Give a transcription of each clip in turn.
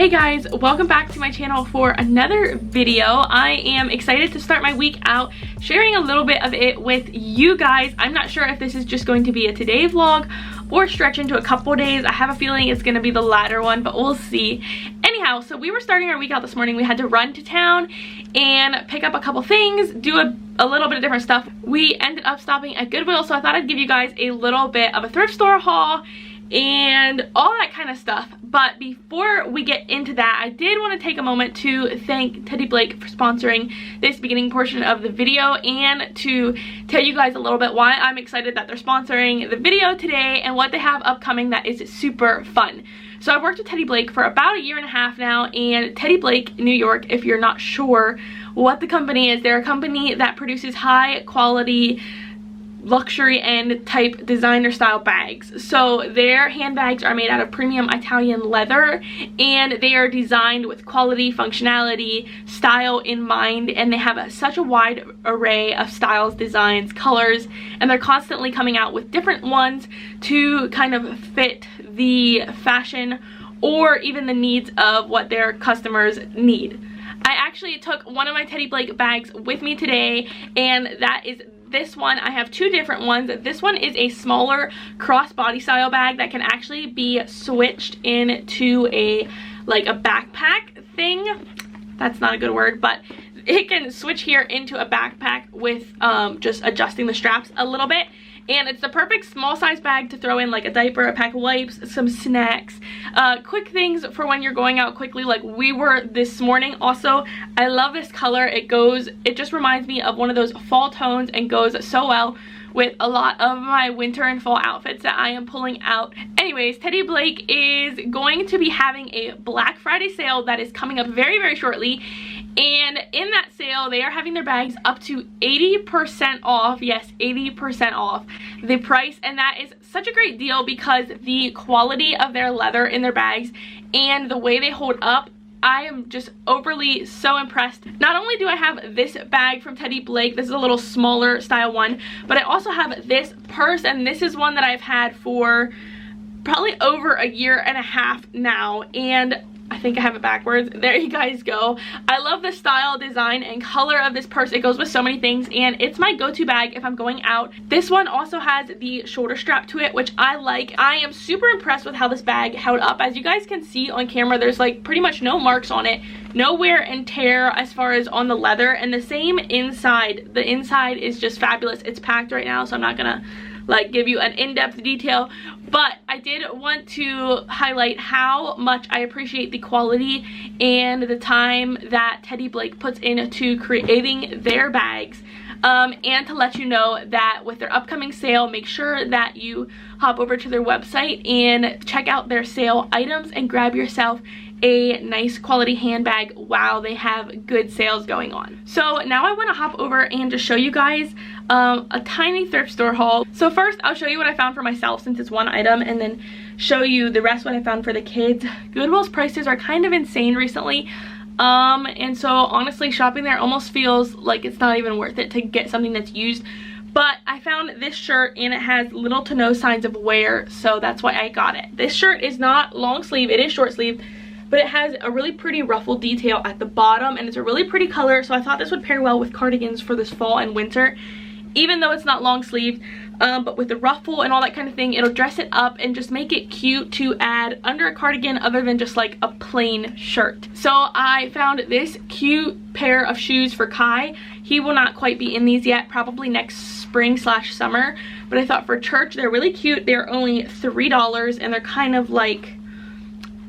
Hey guys, welcome back to my channel for another video. I am excited to start my week out sharing a little bit of it with you guys. I'm not sure if this is just going to be a today vlog or stretch into a couple days. I have a feeling it's going to be the latter one, but we'll see. Anyhow, so we were starting our week out this morning. We had to run to town and pick up a couple things, do a little bit of different stuff. We ended up stopping at Goodwill, so I thought I'd give you guys a little bit of a thrift store haul and all that kind of stuff. But before we get into that, I did want to take a moment to thank Teddy Blake for sponsoring this beginning portion of the video and to tell you guys a little bit why I'm excited that they're sponsoring the video today and what they have upcoming that is super fun. So I've worked with Teddy Blake for about a year and a half now, and Teddy Blake New York, if you're not sure what the company is, they're a company that produces high quality luxury and type designer style bags. So their handbags are made out of premium Italian leather, and they are designed with quality, functionality, style in mind, and they have such a wide array of styles, designs, colors, and they're constantly coming out with different ones to kind of fit the fashion or even the needs of what their customers need. I actually took one of my Teddy Blake bags with me today, and that is this one. I have two different ones. This one is a smaller crossbody style bag that can actually be switched into a backpack thing. That's not a good word, but it can switch here into a backpack with just adjusting the straps a little bit. And it's the perfect small size bag to throw in like a diaper, a pack of wipes, some snacks, quick things for when you're going out quickly like we were this morning. Also, I love this color. It just reminds me of one of those fall tones and goes so well with a lot of my winter and fall outfits that I am pulling out. Anyways, Teddy Blake is going to be having a Black Friday sale that is coming up very, very shortly. And in that sale, they are having their bags up to 80% off. Yes, 80% off the price. And that is such a great deal because the quality of their leather in their bags and the way they hold up, I am just overly so impressed. Not only do I have this bag from Teddy Blake, this is a little smaller style one, but I also have this purse, and this is one that I've had for probably over a year and a half now, and I think I have it backwards. There you guys go. I love the style, design, and color of this purse. It goes with so many things, and it's my go-to bag if I'm going out. This one also has the shoulder strap to it, which I like. I am super impressed with how this bag held up. As you guys can see on camera, there's like pretty much no marks on it, no wear and tear as far as on the leather, and the same inside. The inside is just fabulous. It's packed right now, so I'm not gonna give you an in-depth detail, but I did want to highlight how much I appreciate the quality and the time that Teddy Blake puts into creating their bags, and to let you know that with their upcoming sale, make sure that you hop over to their website and check out their sale items and grab yourself a nice quality handbag while they have good sales going on. So now I want to hop over and just show you guys a tiny thrift store haul. So first I'll show you what I found for myself since it's one item, and then show you the rest what I found for the kids. Goodwill's prices are kind of insane recently, and so honestly shopping there almost feels like it's not even worth it to get something that's used. But I found this shirt and it has little to no signs of wear, so that's why I got it. This shirt is not long sleeve, it is short sleeve, but it has a really pretty ruffle detail at the bottom, and it's a really pretty color, so I thought this would pair well with cardigans for this fall and winter, even though it's not long sleeved. But with the ruffle and all that kind of thing, it'll dress it up and just make it cute to add under a cardigan other than just like a plain shirt. So I found this cute pair of shoes for Kai. He will not quite be in these yet, probably next spring/summer, but I thought for church they're really cute. They're only $3, and they're kind of like,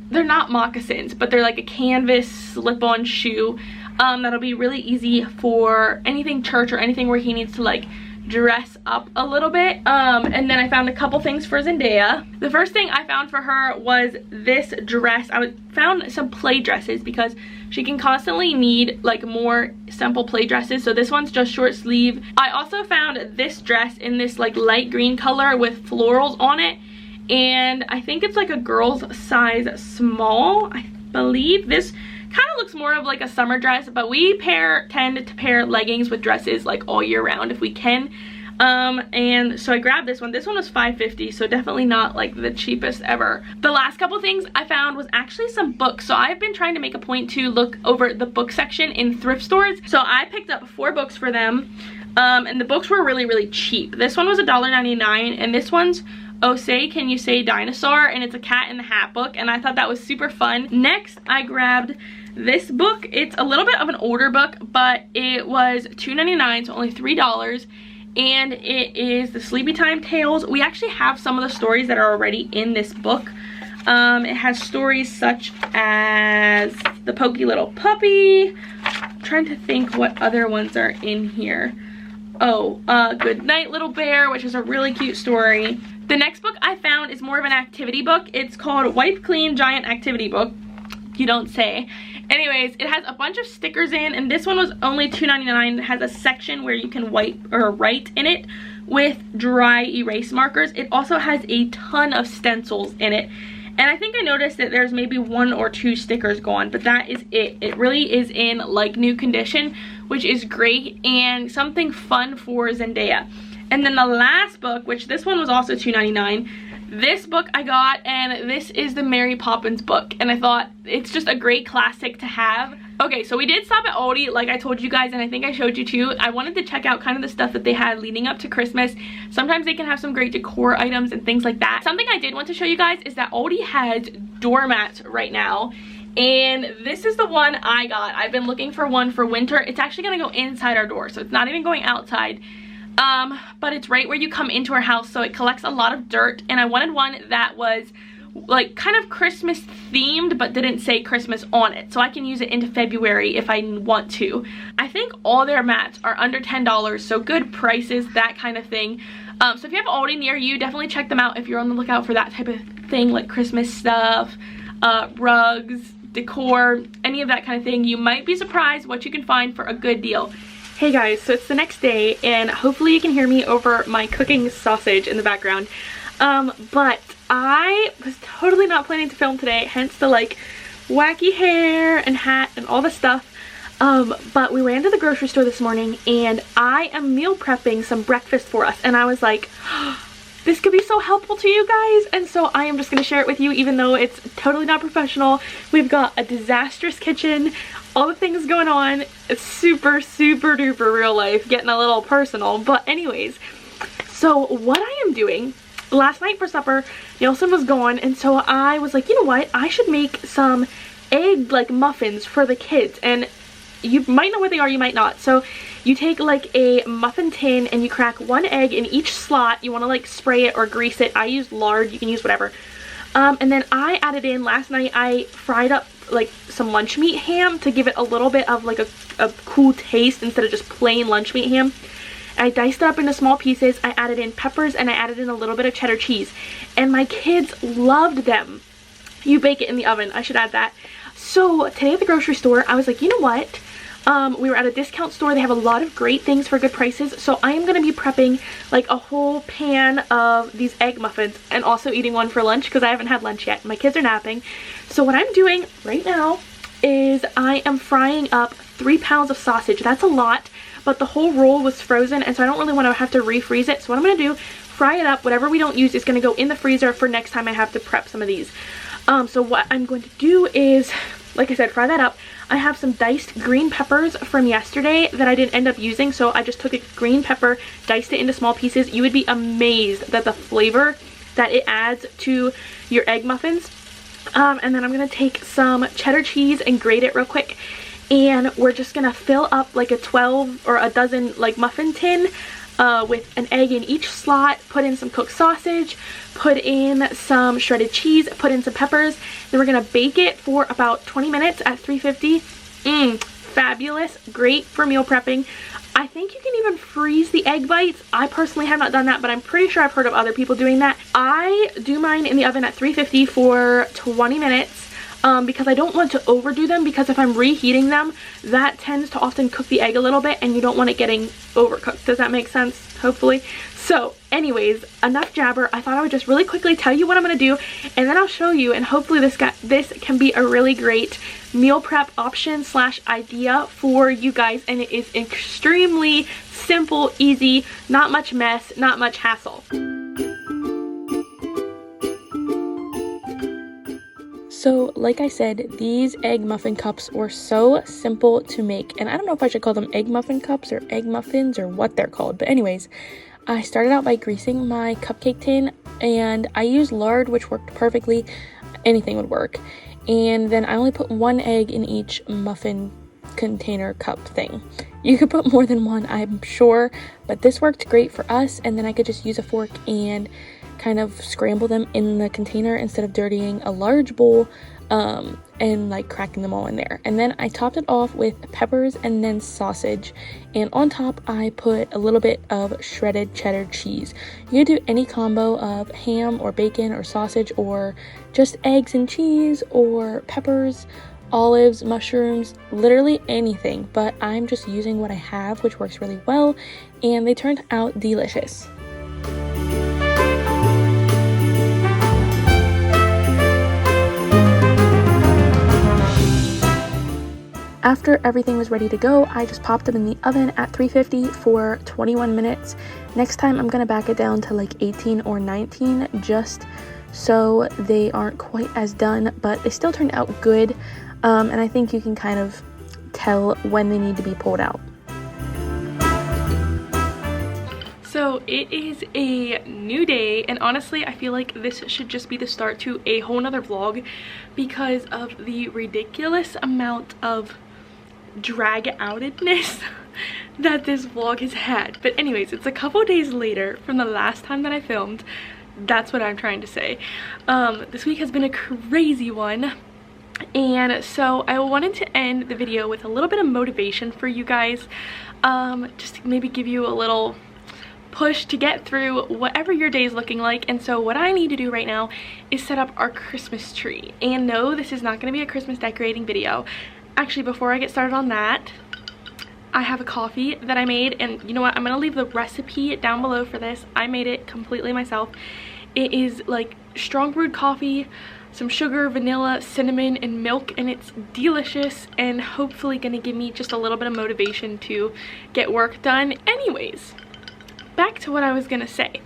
they're not moccasins, but they're like a canvas slip-on shoe that'll be really easy for anything church or anything where he needs to like dress up a little bit. And then I found a couple things for Zendaya. The first thing I found for her was this dress. I found some play dresses because she can constantly need like more simple play dresses, so this one's just short sleeve. I also found this dress in this like light green color with florals on it, and I think it's like a girl's size small, I believe. This kind of looks more of like a summer dress, but we tend to pair leggings with dresses like all year round if we can. And so I grabbed this one. This one was $5.50, so definitely not like the cheapest ever. The last couple things I found was actually some books. So I've been trying to make a point to look over the book section in thrift stores. So I picked up 4 books for them, and the books were really cheap. This one was $1.99, and this one's Oh Say Can You Say Dinosaur, and it's a Cat in the Hat book, and I thought that was super fun. Next, I grabbed this book. It's a little bit of an older book, but it was $2.99, so only $3. And it is the Sleepy Time Tales. We actually have some of the stories that are already in this book. It has stories such as The Pokey Little Puppy. I'm trying to think what other ones are in here. Oh, Good Night Little Bear, which is a really cute story. The next book I found is more of an activity book. It's called Wipe Clean Giant Activity Book. You don't say. Anyways, it has a bunch of stickers in, and this one was only $2.99. It has a section where you can wipe or write in it with dry erase markers. It also has a ton of stencils in it, and I think I noticed that there's maybe 1 or 2 stickers gone, but that is it. It really is in like new condition, which is great, and something fun for Zendaya. And then the last book, which this one was also $2.99. This book I got, and this is the Mary Poppins book, and I thought it's just a great classic to have. Okay, so we did stop at Aldi, like I told you guys, and I think I showed you too. I wanted to check out kind of the stuff that they had leading up to Christmas. Sometimes they can have some great decor items and things like that. Something I did want to show you guys is that Aldi has doormats right now, and this is the one I got. I've been looking for one for winter. It's actually gonna go inside our door, so it's not even going outside. But it's right where you come into our house, so it collects a lot of dirt, and I wanted one that was like kind of Christmas themed but didn't say Christmas on it, so I can use it into February if I want to. I think all their mats are under $10, so good prices, that kind of thing. So if you have Aldi near you, definitely check them out if you're on the lookout for that type of thing, like Christmas stuff, rugs, decor, any of that kind of thing. You might be surprised what you can find for a good deal. Hey guys, so it's the next day, and hopefully you can hear me over my cooking sausage in the background. But I was totally not planning to film today, hence the like wacky hair and hat and all the stuff. But we ran to the grocery store this morning, and I am meal prepping some breakfast for us, and I was like, this could be so helpful to you guys, and so I am just going to share it with you, even though it's totally not professional. We've got a disastrous kitchen, all the things going on. It's super duper real life, getting a little personal, but anyways, so what I am doing, last night for supper, Nielsen was gone, and so I was like, you know what, I should make some egg like muffins for the kids, and you might know what they are, you might not. So you take like a muffin tin and you crack 1 egg in each slot. You want to like spray it or grease it. I use lard, you can use whatever. And then I added in, last night I fried up like some lunch meat ham to give it a little bit of like a cool taste instead of just plain lunch meat ham. I diced it up into small pieces. I added in peppers, and I added in a little bit of cheddar cheese, and my kids loved them. You bake it in the oven, I should add that. So today at the grocery store, I was like, you know what? We were at a discount store. They have a lot of great things for good prices. So I am going to be prepping like a whole pan of these egg muffins, and also eating one for lunch because I haven't had lunch yet. My kids are napping. So what I'm doing right now is I am frying up 3 pounds of sausage. That's a lot, but the whole roll was frozen, and so I don't really want to have to refreeze it. So what I'm going to do, fry it up. Whatever we don't use is going to go in the freezer for next time I have to prep some of these. So what I'm going to do is, like I said, fry that up. I have some diced green peppers from yesterday that I didn't end up using, so I just took a green pepper, diced it into small pieces. You would be amazed that the flavor that it adds to your egg muffins. And then I'm going to take some cheddar cheese and grate it real quick, and we're just going to fill up like a 12 or a dozen like muffin tin with an egg in each slot, put in some cooked sausage, put in some shredded cheese, put in some peppers. Then we're going to bake it for about 20 minutes at 350. Fabulous. Great for meal prepping. I think you can even freeze the egg bites. I personally have not done that, but I'm pretty sure I've heard of other people doing that. I do mine in the oven at 350 for 20 minutes. Because I don't want to overdo them, because if I'm reheating them, that tends to often cook the egg a little bit, and you don't want it getting overcooked. Does that make sense? hopefully. So anyways, enough jabber. I thought I would just really quickly tell you what I'm going to do, and then I'll show you, and hopefully this can be a really great meal prep option slash idea for you guys. And it is extremely simple, easy, not much mess, not much hassle. So like I said, these egg muffin cups were so simple to make, and I don't know if I should call them egg muffin cups or egg muffins or what they're called, but anyways, I started out by greasing my cupcake tin, and I used lard, which worked perfectly. Anything would work. And then I only put 1 egg in each muffin container cup thing. You could put more than one, I'm sure, but this worked great for us. And then I could just use a fork and kind of scramble them in the container instead of dirtying a large bowl and like cracking them all in there. And then I topped it off with peppers and then sausage, and on top I put a little bit of shredded cheddar cheese. You could do any combo of ham or bacon or sausage, or just eggs and cheese, or peppers, olives, mushrooms, literally anything, but I'm just using what I have, which works really well, and they turned out delicious. After everything was ready to go, I just popped them in the oven at 350 for 21 minutes. Next time I'm going to back it down to like 18 or 19 just so they aren't quite as done, but they still turned out good. And I think you can kind of tell when they need to be pulled out. So it is a new day, and honestly I feel like this should just be the start to a whole nother vlog because of the ridiculous amount of drag outedness that this vlog has had. But anyways, it's a couple days later from the last time that I filmed. That's what I'm trying to say. This week has been a crazy one, and so I wanted to end the video with a little bit of motivation for you guys, just to maybe give you a little push to get through whatever your day is looking like. And so what I need to do right now is set up our Christmas tree. And no, this is not going to be a Christmas decorating video. Actually, before I get started on that, I have a coffee that I made, and you know what, I'm going to leave the recipe down below for this. I made it completely myself. It is like strong brewed coffee, some sugar, vanilla, cinnamon, and milk, and it's delicious and hopefully going to give me just a little bit of motivation to get work done. Anyways, back to what I was going to say.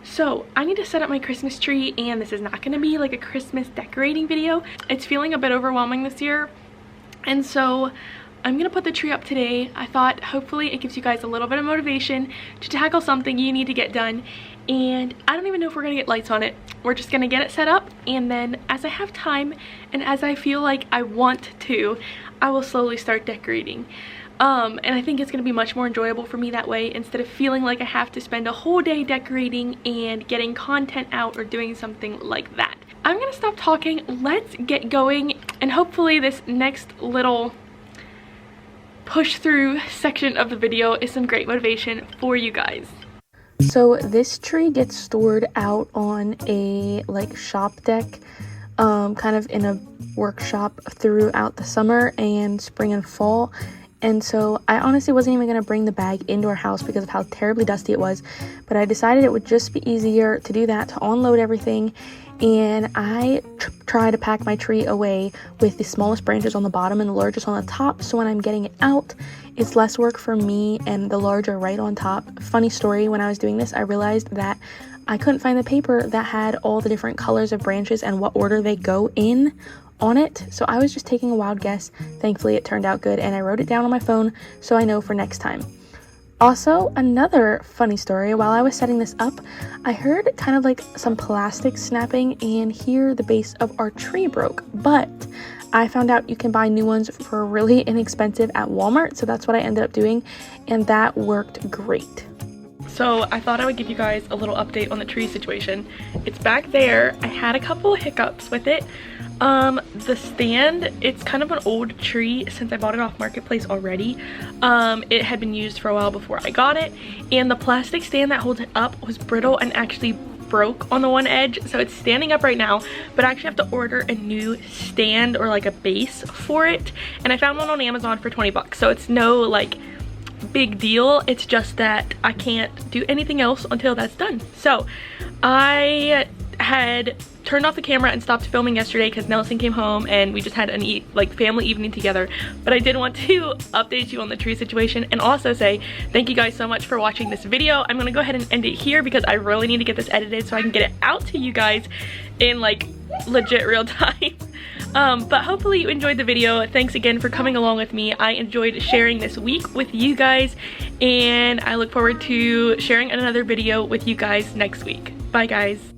So I need to set up my Christmas tree, and this is not going to be like a Christmas decorating video. It's feeling a bit overwhelming this year. And so I'm gonna put the tree up today. I thought hopefully it gives you guys a little bit of motivation to tackle something you need to get done. And I don't even know if we're gonna get lights on it. We're just gonna get it set up, and then as I have time and as I feel like I want to, I will slowly start decorating. And I think it's gonna be much more enjoyable for me that way, instead of feeling like I have to spend a whole day decorating and getting content out or doing something like that. I'm gonna stop talking, let's get going, and hopefully this next little push through section of the video is some great motivation for you guys. So this tree gets stored out on a like shop deck, kind of in a workshop throughout the summer and spring and fall. And so I honestly wasn't even going to bring the bag into our house because of how terribly dusty it was, but I decided it would just be easier to do that, to unload everything. And I try to pack my tree away with the smallest branches on the bottom and the largest on the top, so when I'm getting it out, it's less work for me and the large are right on top. Funny story, when I was doing this, I realized that I couldn't find the paper that had all the different colors of branches and what order they go in on it, so I was just taking a wild guess. Thankfully it turned out good, and I wrote it down on my phone so I know for next time. Also, another funny story, while I was setting this up, I heard kind of like some plastic snapping, and here the base of our tree broke, but I found out you can buy new ones for really inexpensive at Walmart, so that's what I ended up doing, and that worked great. So I thought I would give you guys a little update on the tree situation. It's back there. I had a couple hiccups with it. The stand, it's kind of an old tree since I bought it off Marketplace already. It had been used for a while before I got it, and the plastic stand that holds it up was brittle and actually broke on the one edge, so it's standing up right now, but I actually have to order a new stand or like a base for it, and I found one on Amazon for 20 bucks, so it's no like big deal. It's just that I can't do anything else until that's done. So I had turned off the camera and stopped filming yesterday because Nelson came home and we just had an family evening together. But I did want to update you on the tree situation and also say thank you guys so much for watching this video. I'm gonna go ahead and end it here because I really need to get this edited so I can get it out to you guys in like legit real time. But hopefully you enjoyed the video. Thanks again for coming along with me. I enjoyed sharing this week with you guys, and I look forward to sharing another video with you guys next week. Bye guys.